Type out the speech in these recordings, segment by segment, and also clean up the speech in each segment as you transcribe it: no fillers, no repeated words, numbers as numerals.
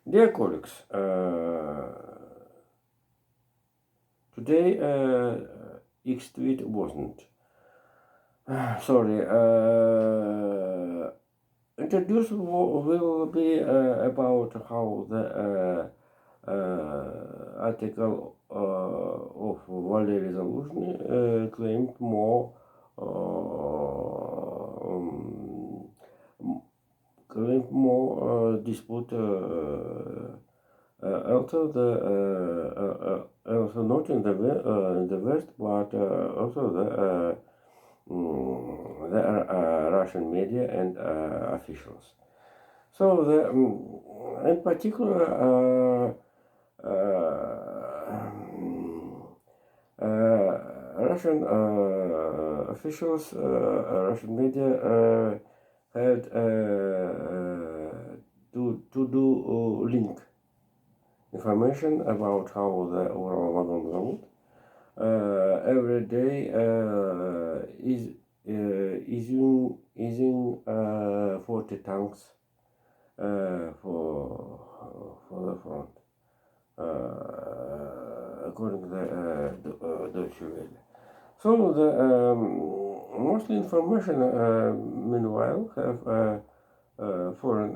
Dear colleagues, today X tweet wasn't. Sorry. Introduce will be about how the article of Valery Zaluzhny claimed more dispute also not in the West, but also the Russian media and officials. So in particular, Russian officials, Russian media had to do link information about how the Uralmadan road every day is using 40 tanks for the front, according to the Deutsche Welle. So the mostly information, meanwhile, have foreign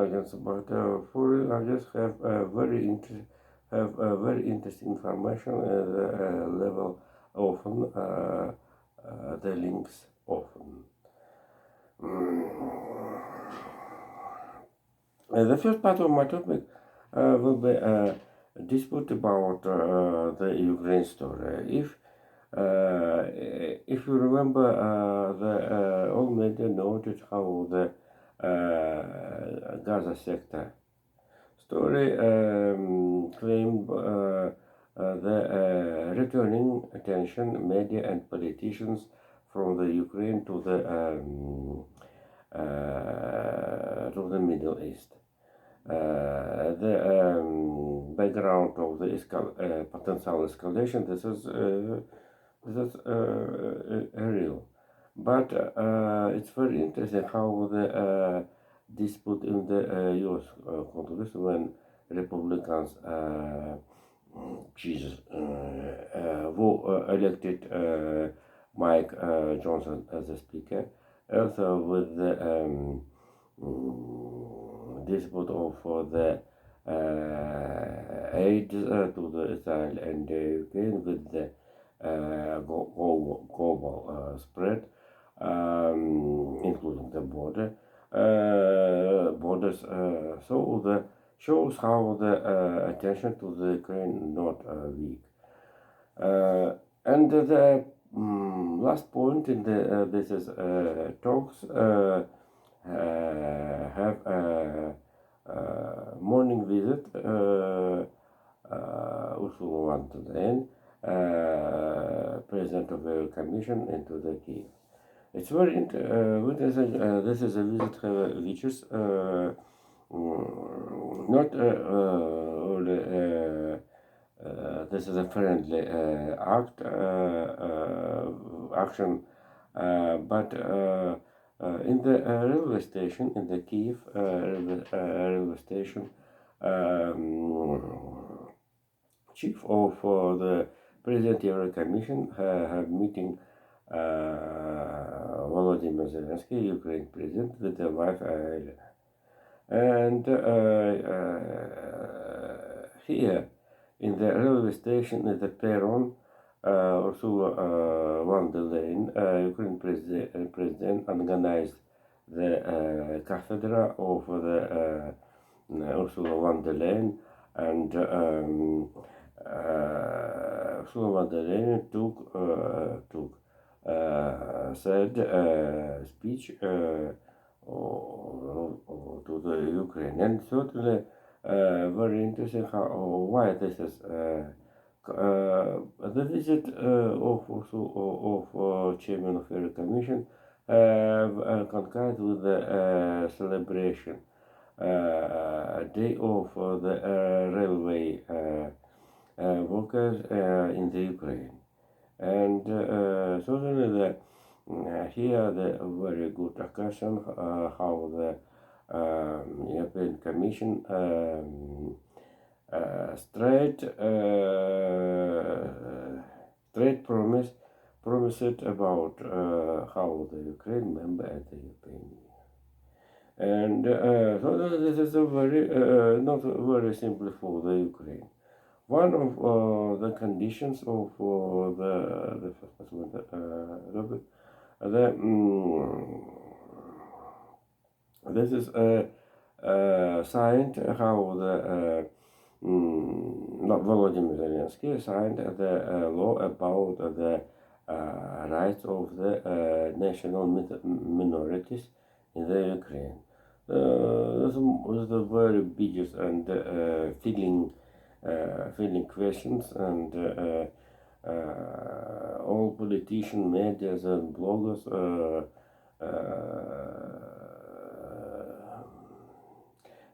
agents, but foreign agents have very interesting information at the level often the links often. The first part of my topic will be a dispute about the Ukraine story. If you remember, the all media noted how the Gaza sector story claimed the returning attention, media and politicians from the Ukraine to the Middle East. The background of the potential escalation. This is real, but it's very interesting how the dispute in the U.S. Congress when Republicans elected Mike Johnson as the speaker, also with the dispute of the aid to the Israel and Ukraine with the global spread, including the borders. So the shows how the attention to the Ukraine not weak. And the last point in the this is talks have a morning visit Ursula von der Leyen, President of the Commission, into the Kiev. It's very interesting. This is a visit which is not only this is a friendly action, but in the railway station, in the Kiev railway station, chief of the President of the Commission have meeting Volodymyr Zelensky, Ukraine president, with the wife Elena. And here in the railway station at the perron, Ursula von der Leyen, Ukraine president, organized the cathedral of the Ursula von der Leyen, and Ursula von der Leyen said speech to the Ukraine, and certainly very interesting why this is. The visit of Chairman of the Commission concurred with the celebration day of the railway workers in the Ukraine, and certainly here the very good occasion how the European Commission straight promised about how the Ukraine member at the European Union. And so this is a very not very simple for the Ukraine. One of the conditions of the this is signed how the not Volodymyr Zelensky signed the law about the rights of the national minorities in the Ukraine. This is the very biggest and feeling questions, and all politicians, medias, and bloggers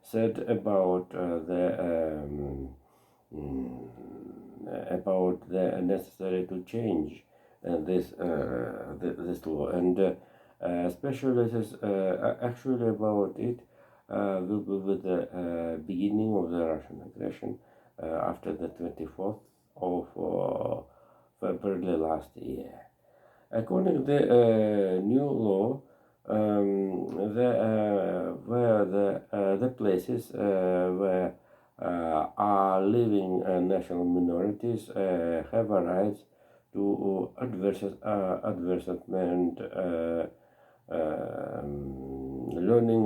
said about the necessary to change this law, and especially this actually about it will be with the beginning of the Russian aggression after the 24th of February last year. According to the new law, the places where are living national minorities have a right to advertisement, learning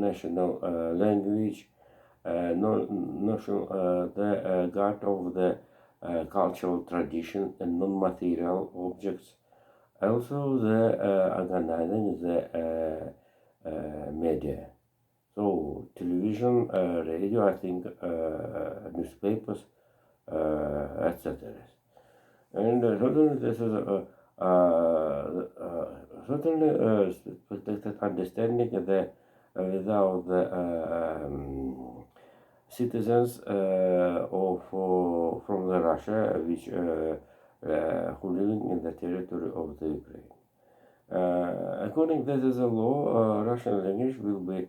national language, the guard of the cultural tradition and non-material objects. Also, the organizing the media, so television, radio, I think, newspapers, etc. And certainly this is certainly understanding that without the citizens from the Russia which who living in the territory of the Ukraine. According to this law, Russian language will be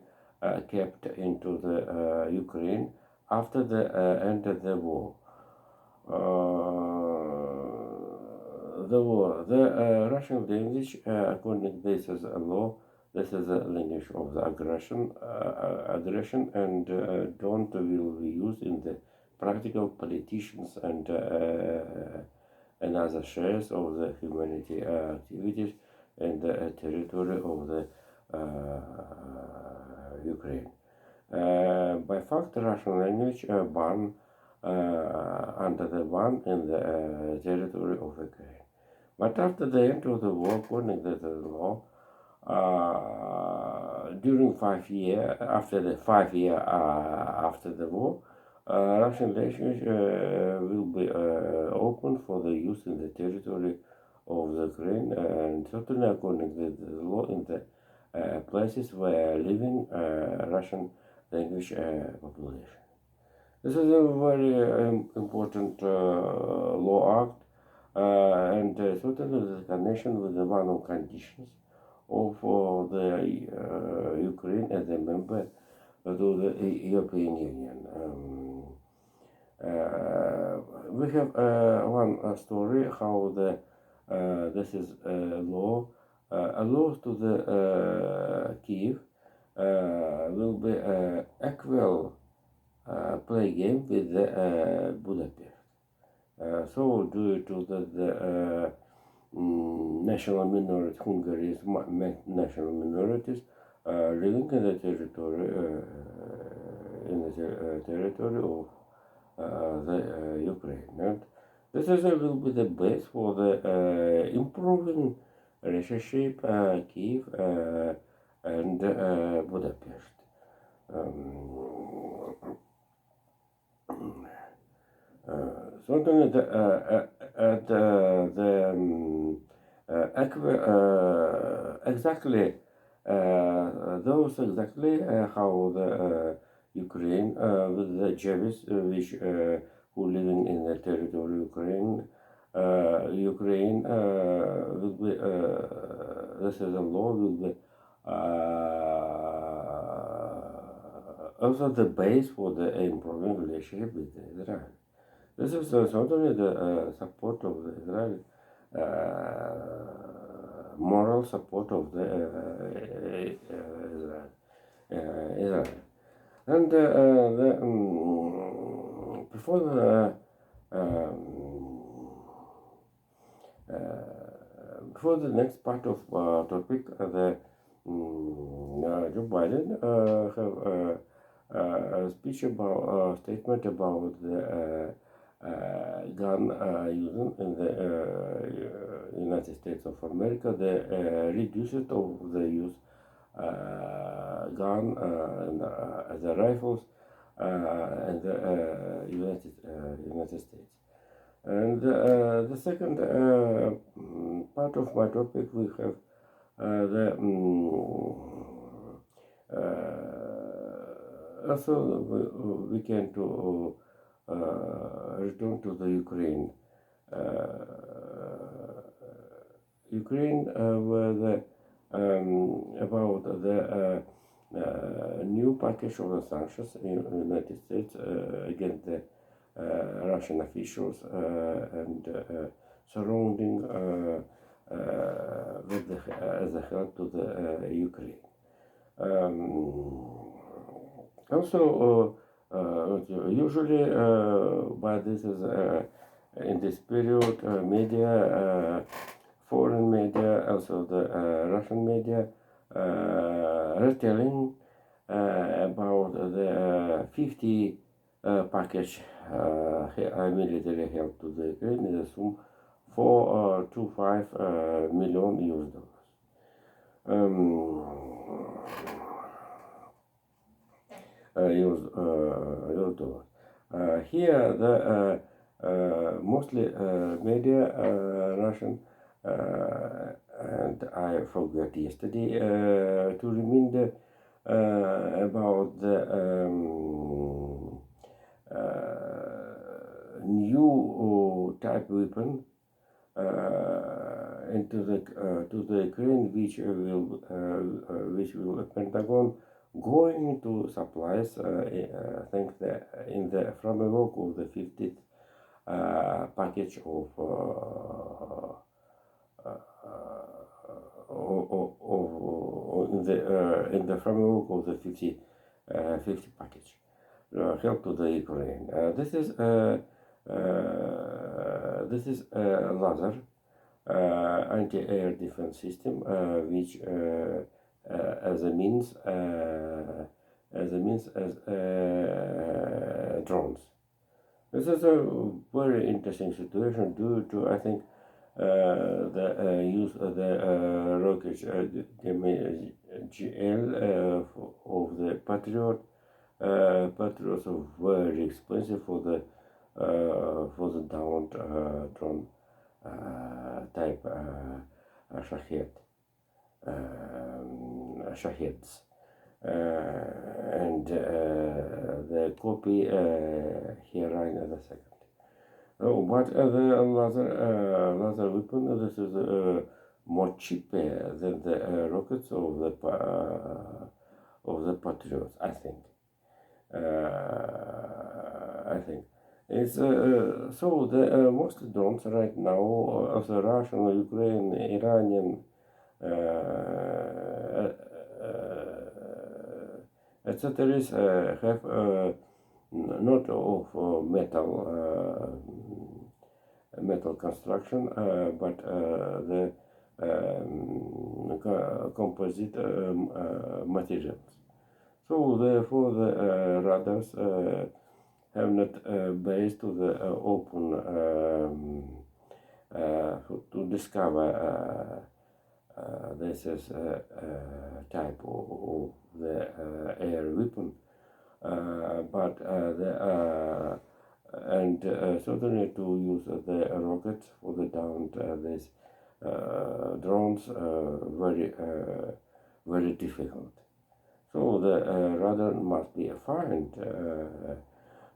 kept into the Ukraine after the end of the war. The Russian language, according to this law, this is a language of the aggression, and don't will be used in the practical politicians and other shares of the humanity activities in the territory of the Ukraine. By fact, the Russian language ban under the ban in the territory of Ukraine. But after the end of the war, according to the law, during 5 years after the 5 year after the war, Russian language will be open for the use in the territory of the Ukraine, and certainly according to the law in the places where living Russian language population. This is a very important law act, and certainly the connection with the one of conditions of the Ukraine as a member to the European Union. We have one story how this is law allows to the Kiev will be equal play game with the Budapest. So due to the national minority, Hungary's national minorities living in the territory of the Ukraine. And this is will be the base for the improving relationship Kiev and Budapest. Certainly, exactly those exactly how the Ukraine with the Jews which who living in the territory of Ukraine. Ukraine will be this is a law will be also the base for the improving relationship with Israel. This is certainly the support of the Israel, moral support of the Israel. And before the for the next part of topic, Joe Biden have a speech about statement about the gun using in the United States of America, the reduction of the use gun and the rifles in the United States. And the second part of my topic, we have the also we can to return to the Ukraine. Ukraine were the about the new package of the sanctions in the United States against the Russian officials and surrounding with the, as a help to the Ukraine. Also, usually, but this is in this period, media, foreign media, also the Russian media, retelling about the 50 package military help to the Ukraine is assumed $4 to $5 million US dollars. Here, the mostly media, Russian, and I forgot yesterday to remind about the new type weapon into the to the Ukraine, which will Pentagon going to supplies I think in the framework of the 50th package of in the framework of the 50 package help to the Ukraine. This is laser anti-air defense system, which as a means as drones. This is a very interesting situation due to, I think, the use of the rocket GL of the Patriot. Patriots are very expensive for the downed drone type Shaheds. And the copy here in a second. Oh, but the laser weapon, this is more cheaper than the rockets of the Patriots, I think. It's so the most drones right now of the Russian, Ukraine, Iranian, etc. Have not of metal construction, but the composite materials. So therefore, the radars have not based to the open to discover this is type of the air weapon, but and certainly to use the rockets for the downed these drones very difficult. So the radar must be found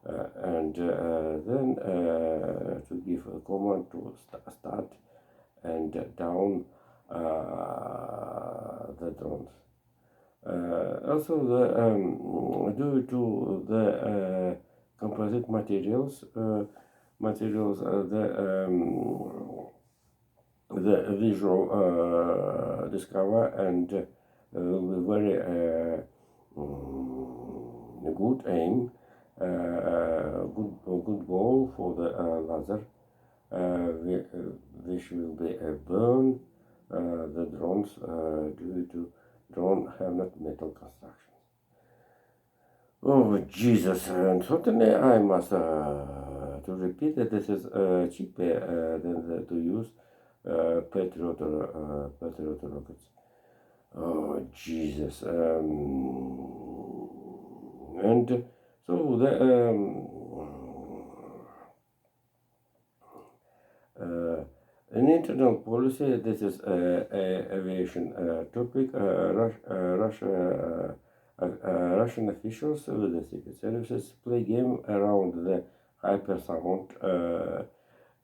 and then to give a command to start and down the drones. Also, due to the composite materials, the visual discover and will be very good aim, good goal for the laser, which will be burned the drones due to drone have not metal construction. Oh Jesus! And certainly I must to repeat that this is cheaper than to use Patriot rockets. Oh Jesus! And so the in internal policy, this is aviation topic. Russian officials with the secret services play game around the hypersound,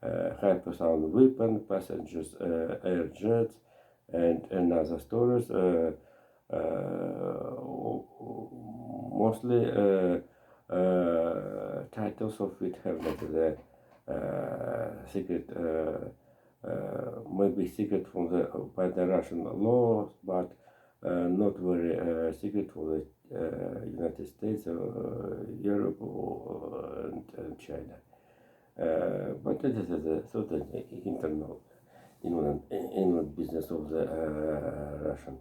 hypersound weapon, passengers, air jets, and other stories. Mostly titles of it have like the secret, maybe secret from the by the Russian laws, but not very secret for the United States, Europe, and China. But this is a certain internal inward business of the Russian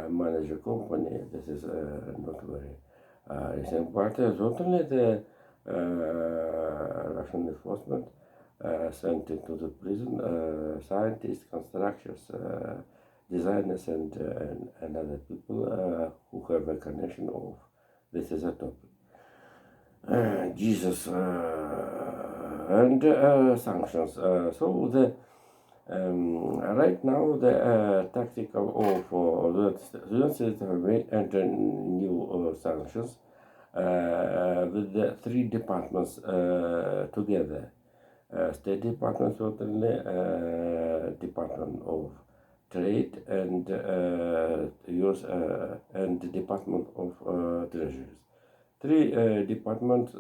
manager company. This is not very recent, but certainly the Russian enforcement sent into the prison scientists, constructors, designers, and other people who have a connection of this is a topic. Jesus and sanctions. So the right now the tactical of the United States have made enter new sanctions with the three departments together. State Department, certainly, Department of Trade, and US and the Department of Treasuries. Three departments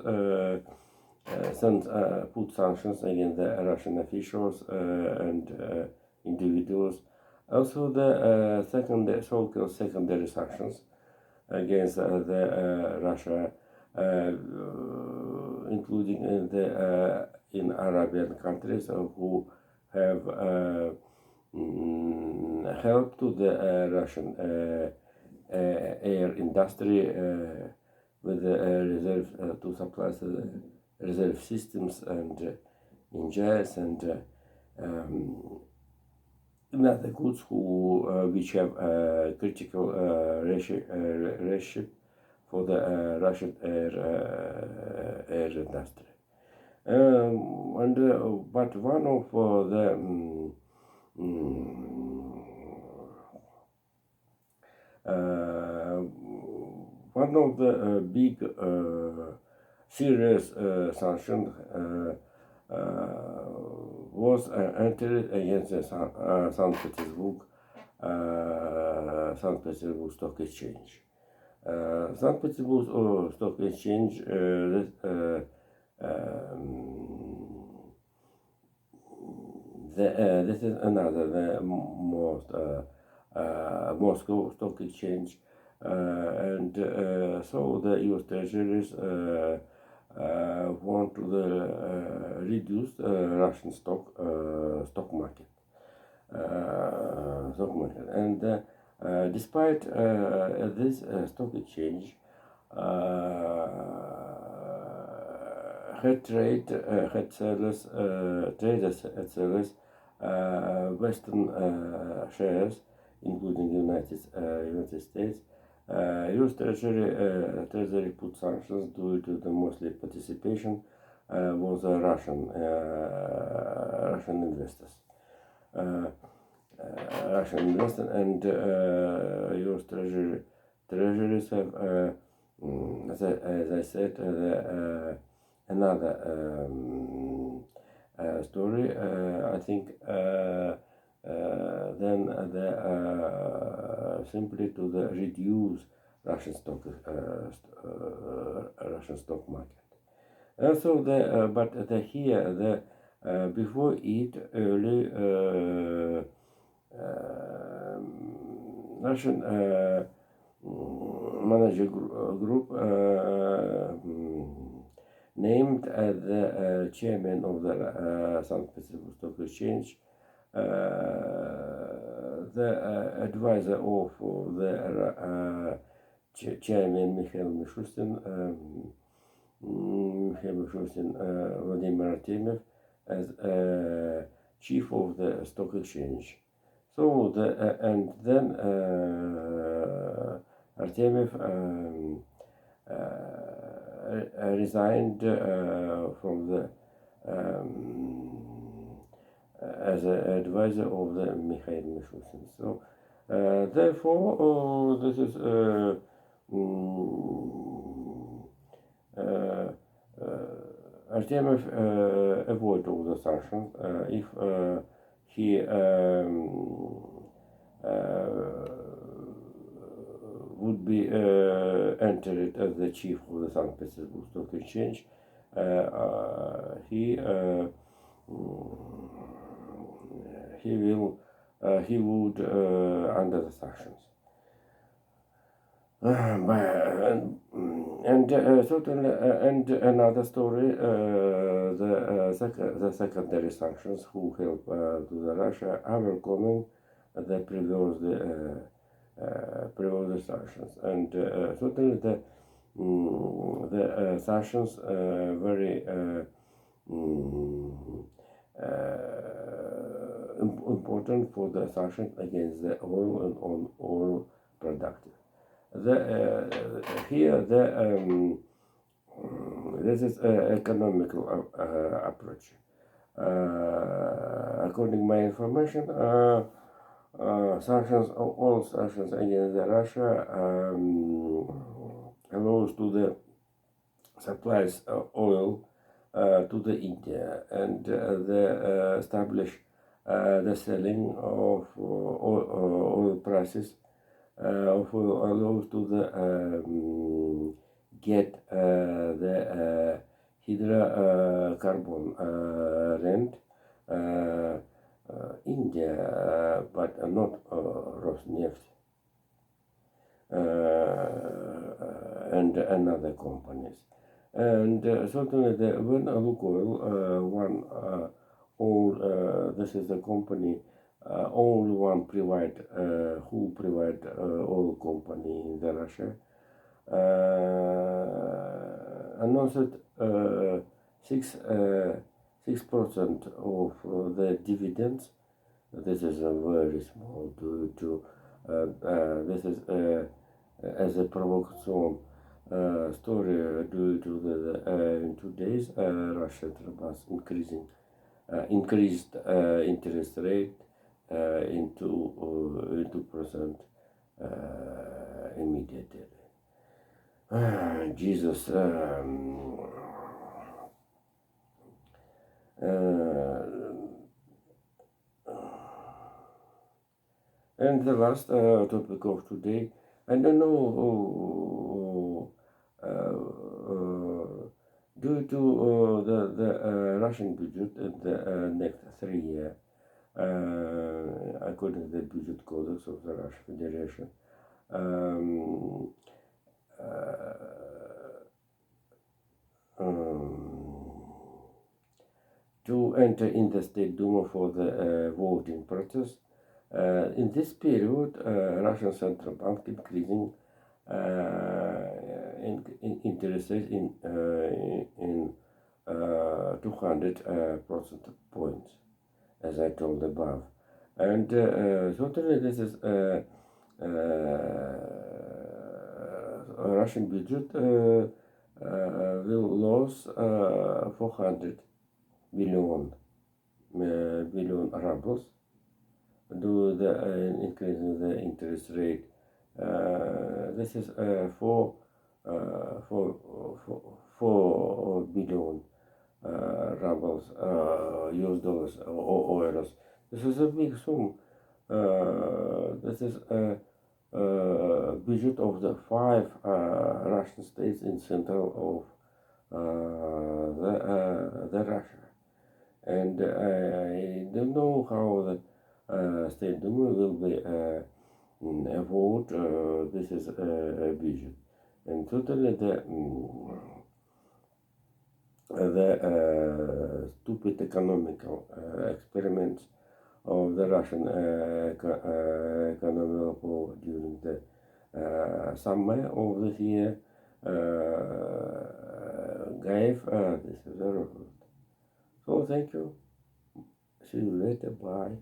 put sanctions against the Russian officials and individuals. Also, the so-called secondary sanctions against the Russia, including in Arabian countries who have helped to the Russian air industry with the reserve to supply the reserve systems and engines and other goods which have critical relationship for the Russian air industry. But one of the one of the big serious sanctions was entered against the St. Petersburg Stock Exchange. St. Petersburg Stock Exchange this is another the most Moscow Stock Exchange, and so the U.S. Treasuries want to reduce Russian stock market, and despite this stock exchange had sellers, traders had sellers Western shares, including United States. U.S. Treasury put sanctions due to the mostly participation was Russian investors. Russian investors and U.S. treasuries have, as I said, another story. I think then simply to the reduce Russian stock market. So but here before it early Russian manager group named as the chairman of the St. Petersburg Stock Exchange, the advisor of the chairman Mikhail Mishustin, Vladimir Artemyev, as chief of the stock exchange. So and then Artemyev resigned from the as an advisor of the Mikhail Mishustin. So therefore this is Artemyev avoid all the sanctions if he would be entered as the chief of the St. Petersburg Stock Exchange. He would under the sanctions. Certainly, and another story, the secondary sanctions who help to the Russia are coming the previous sanctions, and certainly the sanctions very important for the sanctions against the oil and on oil productive. This is an economical approach. According to my information, sanctions, all sanctions against Russia allows to the supplies oil to the India, and they establish the selling of oil prices allows to the get the hydrocarbon rent India, but not Rosneft and another companies. And certainly when Lukoil this is a company only one private who provide oil company in the Russia announced 6% of the dividends. This is a very small due to this is as a provocation story due to the in 2 days Russia was increased interest rate into 2% immediately. Jesus. And the last topic of today, I don't know, due to the Russian budget in the next 3 years, according to the budget codex of the Russian Federation, to enter in the State Duma for the voting process. In this period, Russian Central Bank increasing interest rate in 200 percentage points, as I told above. And certainly this is Russian budget will lose 400 billion rubles due to the increasing the interest rate. This is 4 billion rubles, US dollars or euros. This is a big sum. This is a budget of the five Russian states in central of the Russia. And I don't know how the State Duma will be vote. This is a budget, and totally the stupid economical experiments of the Russian economic war during the summer of this year gave this is a result. So thank you. See you later. Bye.